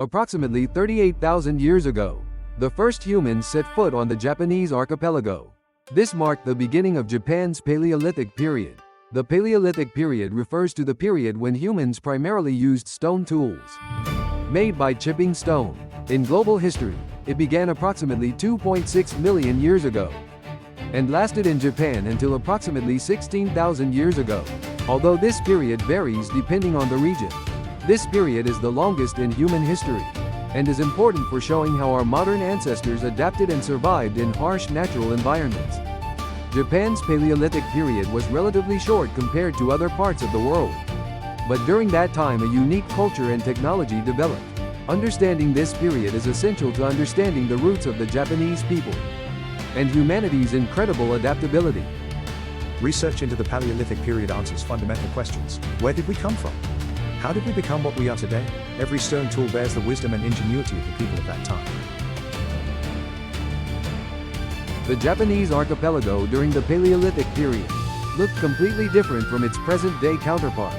Approximately 38,000 years ago, the first humans set foot on the Japanese archipelago. This marked the beginning of Japan's Paleolithic period. The Paleolithic period refers to the period when humans primarily used stone tools made by chipping stone. In global history, it began approximately 2.6 million years ago and lasted in Japan until approximately 16,000 years ago. Although this period varies depending on the region, this period is the longest in human history and is important for showing how our modern ancestors adapted and survived in harsh natural environments. Japan's Paleolithic period was relatively short compared to other parts of the world. But during that time a unique culture and technology developed. Understanding this period is essential to understanding the roots of the Japanese people and humanity's incredible adaptability. Research into the Paleolithic period answers fundamental questions. Where did we come from? How did we become what we are today? Every stone tool bears the wisdom and ingenuity of the people of that time. The Japanese archipelago during the Paleolithic period looked completely different from its present-day counterpart.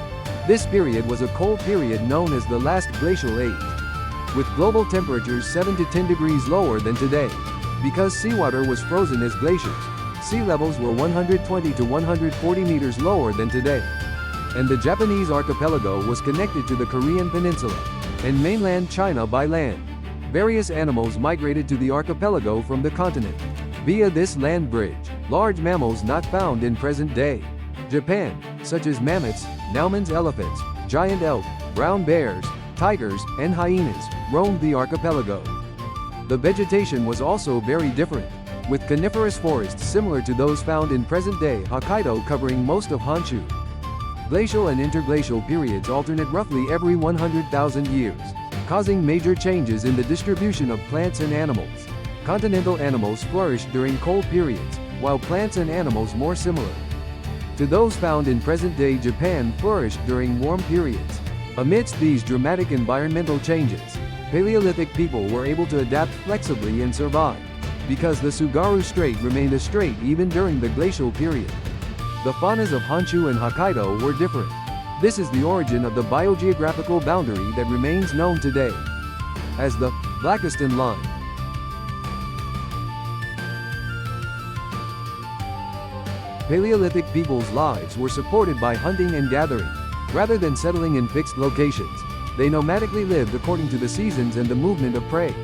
This period was a cold period known as the last glacial age, with global temperatures 7 to 10 degrees lower than today. Because seawater was frozen as glaciers, sea levels were 120 to 140 meters lower than today. And the Japanese archipelago was connected to the Korean peninsula and mainland China by land. Various animals migrated to the archipelago from the continent via this land bridge. Large mammals not found in present-day Japan, such as mammoths, Naumann's elephants, giant elk, brown bears, tigers, and hyenas, roamed the archipelago. The vegetation was also very different, with coniferous forests similar to those found in present-day Hokkaido covering most of Honshu. Glacial and interglacial periods alternate roughly every 100,000 years, causing major changes in the distribution of plants and animals. Continental animals flourished during cold periods, while plants and animals more similar to those found in present-day Japan flourished during warm periods. Amidst these dramatic environmental changes, Paleolithic people were able to adapt flexibly and survive, because the Tsugaru Strait remained a strait even during the glacial period. The faunas of Honshu and Hokkaido were different. This is the origin of the biogeographical boundary that remains known today as the Blakiston Line. Paleolithic people's lives were supported by hunting and gathering. Rather than settling in fixed locations, they nomadically lived according to the seasons and the movement of prey.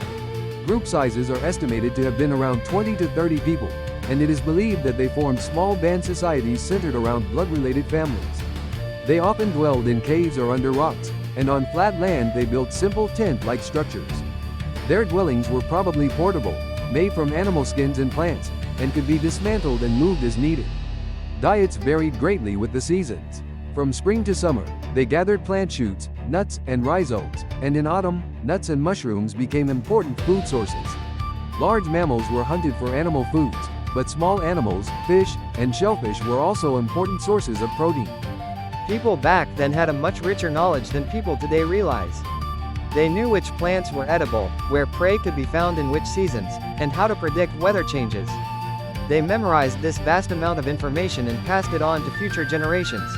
Group sizes are estimated to have been around 20 to 30 people, and it is believed that they formed small band societies centered around blood-related families. They often dwelled in caves or under rocks, and on flat land they built simple tent-like structures. Their dwellings were probably portable, made from animal skins and plants, and could be dismantled and moved as needed. Diets varied greatly with the seasons. From spring to summer, they gathered plant shoots, nuts, and rhizomes, and in autumn, nuts and mushrooms became important food sources. Large mammals were hunted for animal foods, but small animals, fish, and shellfish were also important sources of protein. People back then had a much richer knowledge than people today realize. They knew which plants were edible, where prey could be found in which seasons, and how to predict weather changes. They memorized this vast amount of information and passed it on to future generations.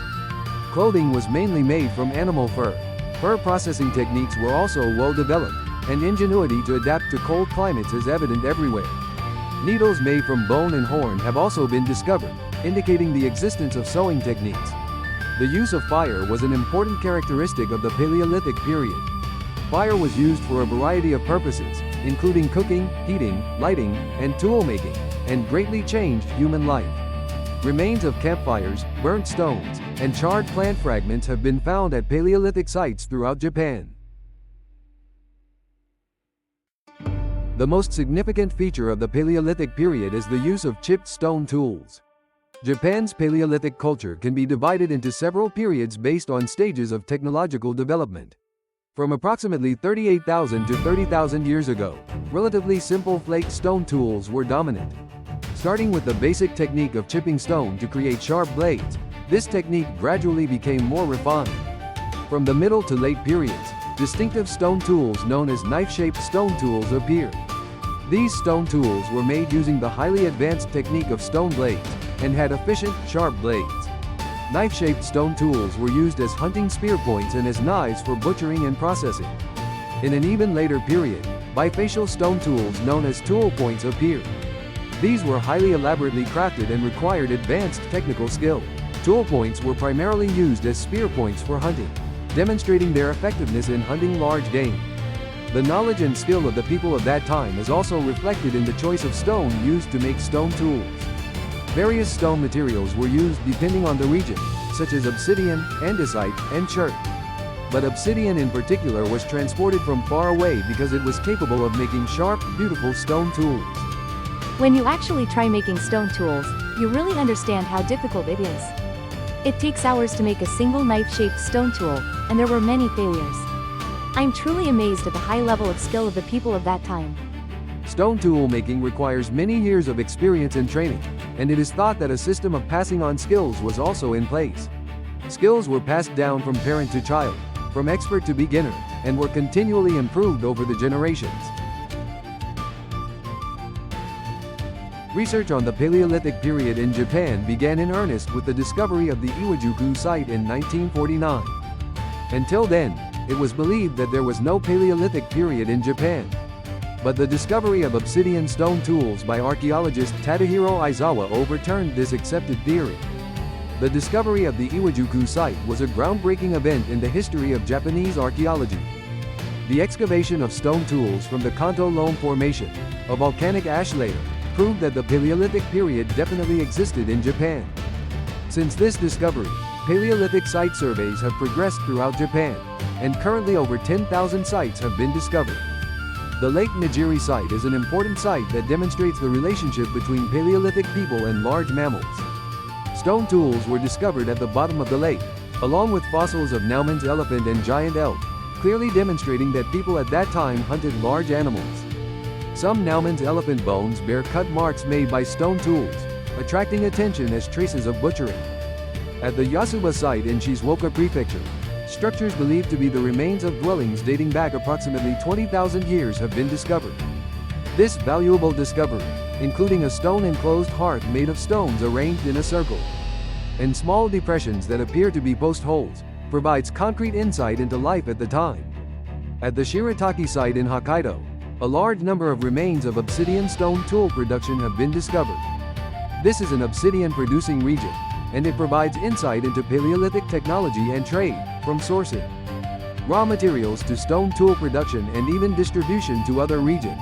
Clothing was mainly made from animal fur. Fur processing techniques were also well developed, and ingenuity to adapt to cold climates is evident everywhere. Needles made from bone and horn have also been discovered, indicating the existence of sewing techniques. The use of fire was an important characteristic of the Paleolithic period. Fire was used for a variety of purposes, including cooking, heating, lighting, and tool making, and greatly changed human life. Remains of campfires, burnt stones, and charred plant fragments have been found at Paleolithic sites throughout Japan. The most significant feature of the Paleolithic period is the use of chipped stone tools. Japan's Paleolithic culture can be divided into several periods based on stages of technological development. From approximately 38,000 to 30,000 years ago, relatively simple flake stone tools were dominant. Starting with the basic technique of chipping stone to create sharp blades, this technique gradually became more refined. From the middle to late periods, distinctive stone tools known as knife-shaped stone tools appeared. These stone tools were made using the highly advanced technique of stone blades, and had efficient, sharp blades. Knife-shaped stone tools were used as hunting spear points and as knives for butchering and processing. In an even later period, bifacial stone tools known as tool points appeared. These were highly elaborately crafted and required advanced technical skill. Tool points were primarily used as spear points for hunting, demonstrating their effectiveness in hunting large game. The knowledge and skill of the people of that time is also reflected in the choice of stone used to make stone tools. Various stone materials were used depending on the region, such as obsidian, andesite, and chert. But obsidian in particular was transported from far away because it was capable of making sharp, beautiful stone tools. When you actually try making stone tools, you really understand how difficult it is. It takes hours to make a single knife-shaped stone tool, and there were many failures. I'm truly amazed at the high level of skill of the people of that time. Stone tool making requires many years of experience and training, and it is thought that a system of passing on skills was also in place. Skills were passed down from parent to child, from expert to beginner, and were continually improved over the generations. Research on the Paleolithic period in Japan began in earnest with the discovery of the Iwasumi Site in 1949. Until then, it was believed that there was no Paleolithic period in Japan. But the discovery of obsidian stone tools by archaeologist Tadahiro Aizawa overturned this accepted theory. The discovery of the Iwasumi Site was a groundbreaking event in the history of Japanese archaeology. The excavation of stone tools from the Kanto Loam Formation, a volcanic ash layer, proved that the Paleolithic period definitely existed in Japan. Since this discovery, Paleolithic site surveys have progressed throughout Japan, and currently over 10,000 sites have been discovered. The Lake Nojiri site is an important site that demonstrates the relationship between Paleolithic people and large mammals. Stone tools were discovered at the bottom of the lake, along with fossils of Naumann's elephant and giant elk, clearly demonstrating that people at that time hunted large animals. Some Naumann's elephant bones bear cut marks made by stone tools, attracting attention as traces of butchery. At the Yasuba site in Shizuoka Prefecture, structures believed to be the remains of dwellings dating back approximately 20,000 years have been discovered. This valuable discovery, including a stone-enclosed hearth made of stones arranged in a circle, and small depressions that appear to be post holes, provides concrete insight into life at the time. At the Shirataki site in Hokkaido, a large number of remains of obsidian stone tool production have been discovered. This is an obsidian-producing region, and it provides insight into Paleolithic technology and trade, from sourcing raw materials to stone tool production and even distribution to other regions.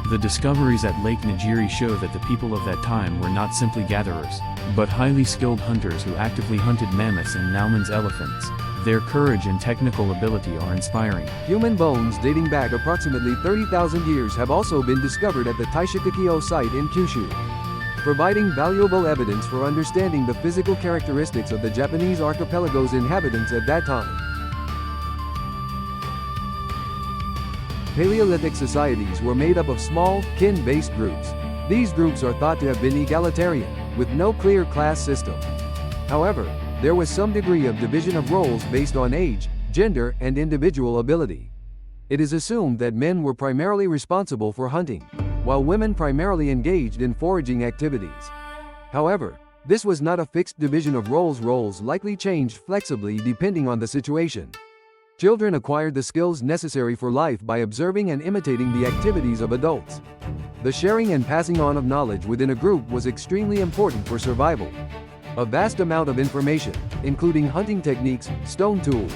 The discoveries at Lake Nojiri show that the people of that time were not simply gatherers, but highly skilled hunters who actively hunted mammoths and Naumann's elephants. Their courage and technical ability are inspiring. Human bones dating back approximately 30,000 years have also been discovered at the Taishikakyo site in Kyushu, providing valuable evidence for understanding the physical characteristics of the Japanese archipelago's inhabitants at that time. Paleolithic societies were made up of small, kin-based groups. These groups are thought to have been egalitarian, with no clear class system. However, there was some degree of division of roles based on age, gender, and individual ability. It is assumed that men were primarily responsible for hunting, while women primarily engaged in foraging activities. However, this was not a fixed division of roles. Roles likely changed flexibly depending on the situation. Children acquired the skills necessary for life by observing and imitating the activities of adults. The sharing and passing on of knowledge within a group was extremely important for survival. A vast amount of information, including hunting techniques, stone tool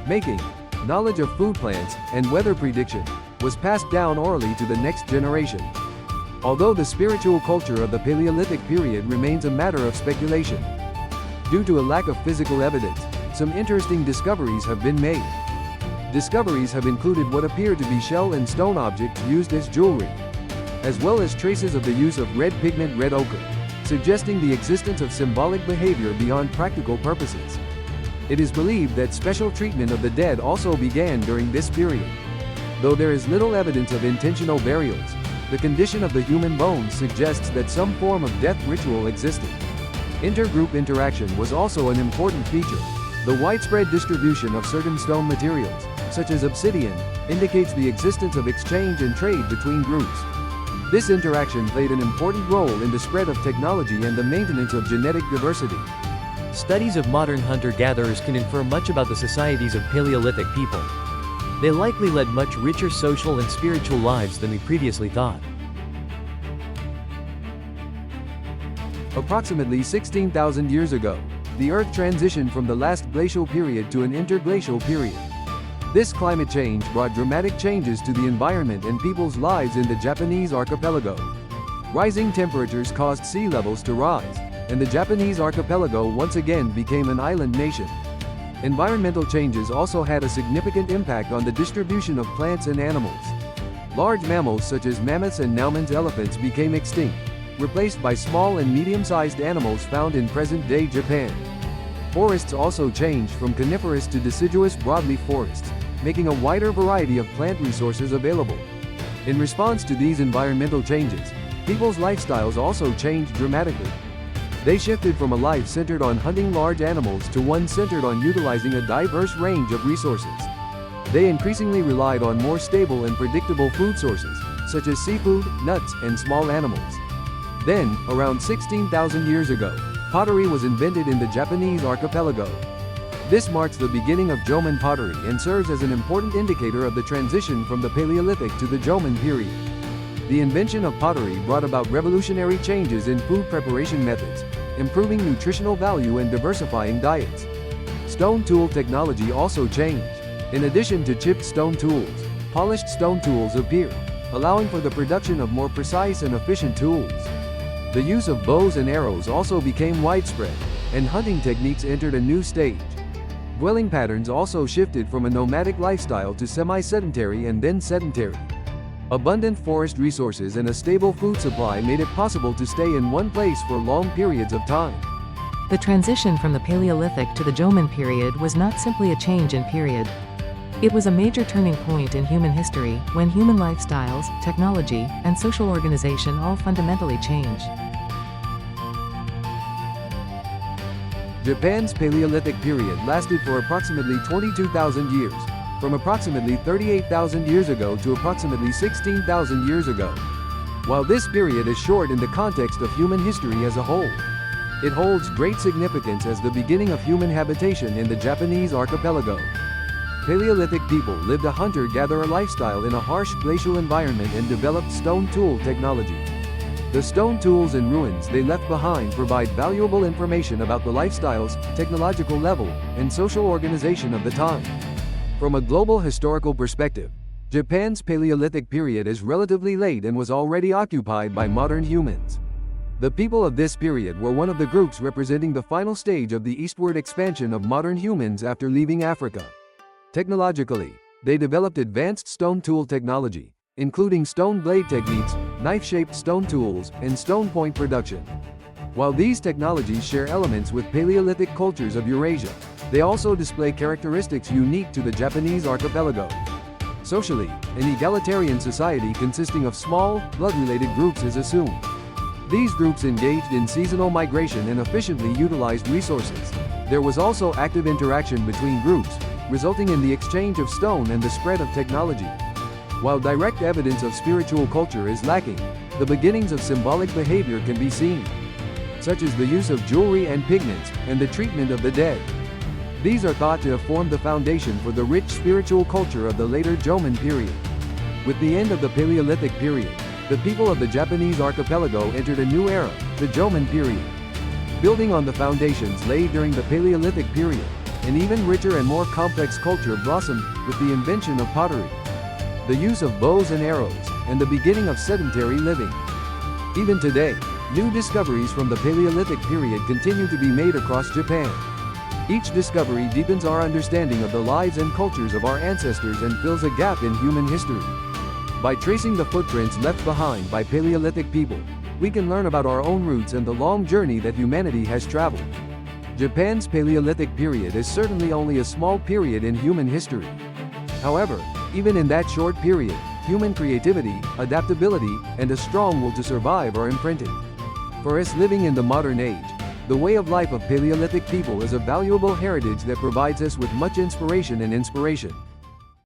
making, knowledge of food plants, and weather prediction, was passed down orally to the next generation. Although the spiritual culture of the Paleolithic period remains a matter of speculation. Due to a lack of physical evidence, some interesting discoveries have been made. Discoveries have included what appear to be shell and stone objects used as jewelry, as well as traces of the use of red pigment red ochre, suggesting the existence of symbolic behavior beyond practical purposes. It is believed that special treatment of the dead also began during this period. Though there is little evidence of intentional burials, the condition of the human bones suggests that some form of death ritual existed. Intergroup interaction was also an important feature. The widespread distribution of certain stone materials, such as obsidian, indicates the existence of exchange and trade between groups. This interaction played an important role in the spread of technology and the maintenance of genetic diversity. Studies of modern hunter-gatherers can infer much about the societies of Paleolithic people. They likely led much richer social and spiritual lives than we previously thought. Approximately 16,000 years ago, the Earth transitioned from the last glacial period to an interglacial period. This climate change brought dramatic changes to the environment and people's lives in the Japanese archipelago. Rising temperatures caused sea levels to rise, and the Japanese archipelago once again became an island nation. Environmental changes also had a significant impact on the distribution of plants and animals. Large mammals such as mammoths and Naumann's elephants became extinct, replaced by small and medium-sized animals found in present-day Japan. Forests also changed from coniferous to deciduous broadleaf forests, making a wider variety of plant resources available. In response to these environmental changes, people's lifestyles also changed dramatically. They shifted from a life centered on hunting large animals to one centered on utilizing a diverse range of resources. They increasingly relied on more stable and predictable food sources, such as seafood, nuts, and small animals. Then, around 16,000 years ago, pottery was invented in the Japanese archipelago. This marks the beginning of Jomon pottery and serves as an important indicator of the transition from the Paleolithic to the Jomon period. The invention of pottery brought about revolutionary changes in food preparation methods, improving nutritional value and diversifying diets. Stone tool technology also changed. In addition to chipped stone tools, polished stone tools appeared, allowing for the production of more precise and efficient tools. The use of bows and arrows also became widespread, and hunting techniques entered a new stage. Dwelling patterns also shifted from a nomadic lifestyle to semi-sedentary and then sedentary. Abundant forest resources and a stable food supply made it possible to stay in one place for long periods of time. The transition from the Paleolithic to the Jomon period was not simply a change in period. It was a major turning point in human history, when human lifestyles, technology, and social organization all fundamentally changed. Japan's Paleolithic period lasted for approximately 22,000 years, from approximately 38,000 years ago to approximately 16,000 years ago. While this period is short in the context of human history as a whole, it holds great significance as the beginning of human habitation in the Japanese archipelago. Paleolithic people lived a hunter-gatherer lifestyle in a harsh glacial environment and developed stone tool technology. The stone tools and ruins they left behind provide valuable information about the lifestyles, technological level, and social organization of the time. From a global historical perspective, Japan's Paleolithic period is relatively late and was already occupied by modern humans. The people of this period were one of the groups representing the final stage of the eastward expansion of modern humans after leaving Africa. Technologically, they developed advanced stone tool technology, including stone blade techniques, knife-shaped stone tools, and stone point production. While these technologies share elements with Paleolithic cultures of Eurasia, they also display characteristics unique to the Japanese archipelago. Socially, an egalitarian society consisting of small, blood-related groups is assumed. These groups engaged in seasonal migration and efficiently utilized resources. There was also active interaction between groups, resulting in the exchange of stone and the spread of technology. While direct evidence of spiritual culture is lacking, the beginnings of symbolic behavior can be seen, such as the use of jewelry and pigments, and the treatment of the dead. These are thought to have formed the foundation for the rich spiritual culture of the later Jomon period. With the end of the Paleolithic period, the people of the Japanese archipelago entered a new era, the Jomon period. Building on the foundations laid during the Paleolithic period, an even richer and more complex culture blossomed with the invention of pottery, the use of bows and arrows, and the beginning of sedentary living. Even today, new discoveries from the Paleolithic period continue to be made across Japan. Each discovery deepens our understanding of the lives and cultures of our ancestors and fills a gap in human history. By tracing the footprints left behind by Paleolithic people, we can learn about our own roots and the long journey that humanity has traveled. Japan's Paleolithic period is certainly only a small period in human history. However, even in that short period, human creativity, adaptability, and a strong will to survive are imprinted. For us living in the modern age, the way of life of Paleolithic people is a valuable heritage that provides us with much inspiration and inspiration.